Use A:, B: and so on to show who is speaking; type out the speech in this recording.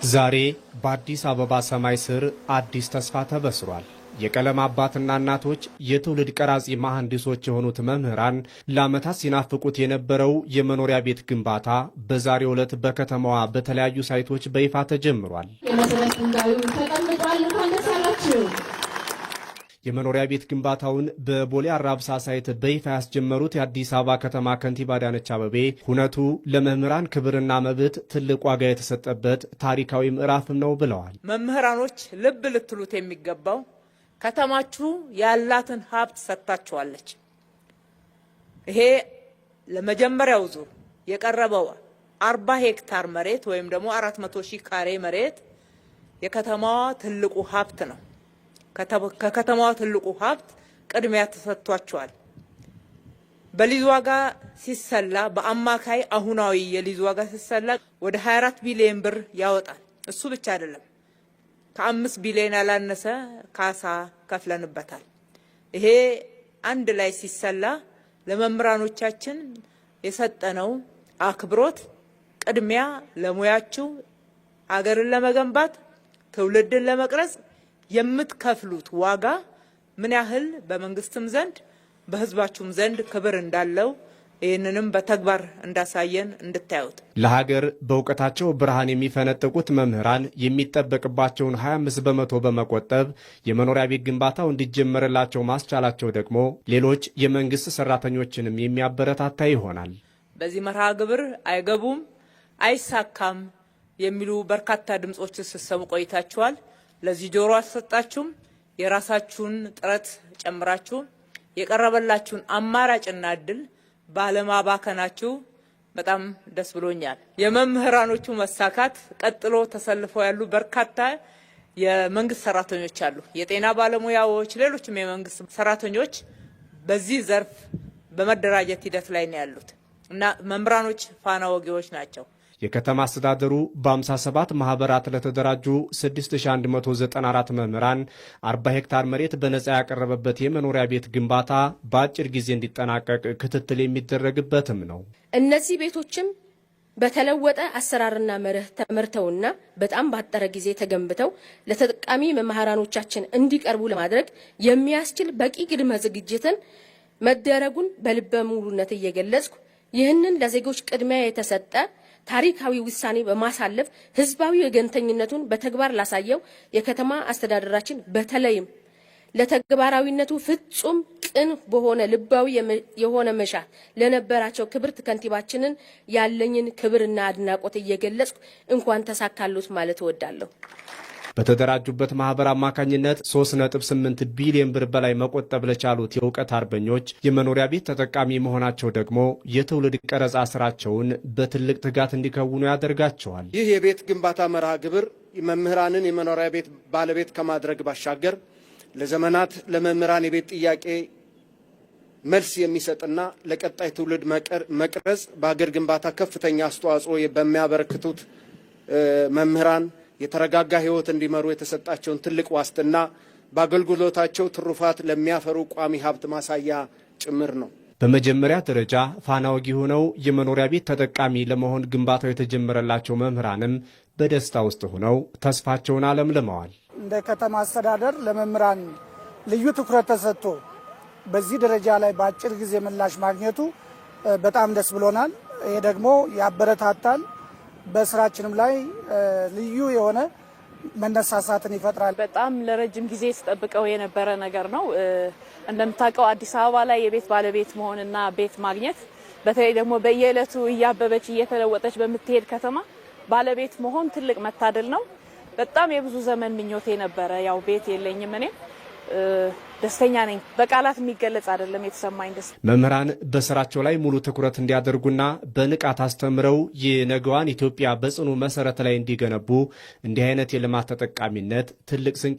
A: ዛሬ በአዲስ አበባ ሰማይ ስር አዲስ ተስፋ ተበስሯል። የቀለም አባትና እናቶች የትውልድ ቀራጺ መሐንዲሶች የሆኑት መምህራን ለዓመታት ሲናፍቁት የነበረው የመኖሪያ ቤት ግንባታ በዛሬው ዕለት በከተማዋ በተለያዩ ሳይቶች በይፋ ተጀምሯል። የመኖሪያ ቤት ግንባታውን በቦሌ አራብሳ ሳይት በይፋ ያስጀመሩት የአዲስ አበባ ከተማ ከንቲባ አዳነች አቤቤ ሁነቱ ለመምህራን ክብርና መብት ትልቅ ዋጋ የተሰጠበት ታሪካዊ ምዕራፍም ነው ብለዋል።
B: መምህራኖች ልብ ልትሉት የሚገባው ከተማችሁ ያላትን ሀብት ሰጥታችኋለች። ይሄ ለመጀመሪያው ዙር የቀረበው 40 ሄክታር መሬት ወይም ደግሞ 400,000 ካሬ መሬት የከተማዋ ትልቁ ሀብት ነው። ከከተማዋ ትልቁ ሀብት ቅድሚያ ተሰጥቷቸዋል። በሊዝ ዋጋ ሲሰላ በአማካይ አሁናዊ የሊዝ ዋጋ ሲሰላ ወደ 24 ቢሊዮን ብር ያወጣል። እሱ ብቻ አይደለም፣ ከ5 ቢሊዮን ያላነሰ ካሳ ከፍለንበታል። ይሄ አንድ ላይ ሲሰላ ለመምህራኖቻችን የሰጠነው አክብሮት ቅድሚያ ለሙያችሁ አገርን ለመገንባት ትውልድን ለመቅረጽ የምትከፍሉት ዋጋ ምን ያህል በመንግስትም ዘንድ በህዝባችሁም ዘንድ ክብር እንዳለው ይህንንም በተግባር እንዳሳየን እንድታዩት።
A: ለሀገር በእውቀታቸው ብርሃን የሚፈነጥቁት መምህራን የሚጠበቅባቸውን 25 በመቶ በመቆጠብ የመኖሪያ ቤት ግንባታው እንዲጀመርላቸው ማስቻላቸው ደግሞ ሌሎች የመንግስት ሰራተኞችንም የሚያበረታታ ይሆናል።
B: በዚህ መርሃ ግብር አይገቡም፣ አይሳካም የሚሉ በርካታ ድምጾች ስትሰሙ ቆይታችኋል። ለዚህ ጆሮ አልሰጣችሁም። የራሳችሁን ጥረት ጨምራችሁ የቀረበላችሁን አማራጭና እድል ባለማባከናችሁ በጣም ደስ ብሎኛል። የመምህራኖቹ መሳካት ቀጥሎ ተሰልፈው ያሉ በርካታ የመንግስት ሰራተኞች አሉ። የጤና ባለሙያዎች፣ ሌሎችም የመንግስት ሰራተኞች በዚህ ዘርፍ በመደራጀት ሂደት ላይ ነው ያሉት እና መምህራኖች ፋና ወጊዎች ናቸው።
A: የከተማ አስተዳደሩ በ57 ማህበራት ለተደራጁ 6194 መምህራን 40 ሄክታር መሬት በነጻ ያቀረበበት የመኖሪያ ቤት ግንባታ በአጭር ጊዜ እንዲጠናቀቅ ክትትል የሚደረግበትም ነው።
C: እነዚህ ቤቶችም በተለወጠ አሰራርና መርህ ተመርተውና በጣም ባጠረ ጊዜ ተገንብተው ለተጠቃሚ መምህራኖቻችን እንዲቀርቡ ለማድረግ የሚያስችል በቂ ቅድመ ዝግጅትን መደረጉን በልበ ሙሉነት እየገለጽኩ ይህንን ለዜጎች ቅድሚያ የተሰጠ ታሪካዊ ውሳኔ በማሳለፍ ህዝባዊ ወገንተኝነቱን በተግባር ላሳየው የከተማ አስተዳደራችን በተለይም ለተግባራዊነቱ ፍጹም ቅን በሆነ ልባዊ የሆነ መሻት ለነበራቸው ክብርት ከንቲባችንን ያለኝን ክብርና አድናቆት እየገለጽኩ እንኳን ተሳካሉት ማለት እወዳለሁ።
A: በተደራጁበት ማህበር አማካኝነት 3.8 ቢሊዮን ብር በላይ መቆጠብ ለቻሉት የእውቀት አርበኞች የመኖሪያ ቤት ተጠቃሚ መሆናቸው ደግሞ የትውልድ ቀረጻ ስራቸውን በትልቅ ትጋት እንዲከውኑ ያደርጋቸዋል።
D: ይህ የቤት ግንባታ መርሃ ግብር መምህራንን የመኖሪያ ቤት ባለቤት ከማድረግ ባሻገር ለዘመናት ለመምህራን የቤት ጥያቄ መልስ የሚሰጥና ለቀጣይ ትውልድ መቅረጽ በሀገር ግንባታ ከፍተኛ አስተዋጽኦ በሚያበረክቱት መምህራን የተረጋጋ ህይወት እንዲመሩ የተሰጣቸውን ትልቅ ዋስትና በአገልግሎታቸው ትሩፋት ለሚያፈሩ ቋሚ ሀብት ማሳያ ጭምር ነው።
A: በመጀመሪያ ደረጃ ፋና ወጊ ሆነው የመኖሪያ ቤት ተጠቃሚ ለመሆን ግንባታው የተጀመረላቸው መምህራንም በደስታ ውስጥ ሆነው ተስፋቸውን አለምልመዋል።
E: እንደ ከተማ አስተዳደር ለመምህራን ልዩ ትኩረት ተሰጥቶ በዚህ ደረጃ ላይ በአጭር ጊዜ ምላሽ ማግኘቱ በጣም ደስ ብሎናል። ይሄ ደግሞ ያበረታታል። በስራችንም ላይ ልዩ የሆነ መነሳሳትን ይፈጥራል።
F: በጣም ለረጅም ጊዜ ስጠብቀው የነበረ ነገር ነው። እንደምታውቀው አዲስ አበባ ላይ የቤት ባለቤት መሆንና ቤት ማግኘት በተለይ ደግሞ በየዕለቱ እያበበች እየተለወጠች በምትሄድ ከተማ ባለቤት መሆን ትልቅ መታደል ነው። በጣም የብዙ ዘመን ምኞቴ ነበረ። ያው ቤት የለኝም እኔ ደስተኛ ነኝ። በቃላት የሚገለጽ አይደለም የተሰማኝ ደስ።
A: መምህራን በስራቸው ላይ ሙሉ ትኩረት እንዲያደርጉና በንቃት አስተምረው የነገዋን ኢትዮጵያ በጽኑ መሰረት ላይ እንዲገነቡ እንዲህ አይነት የልማት ተጠቃሚነት ትልቅ ስንቅ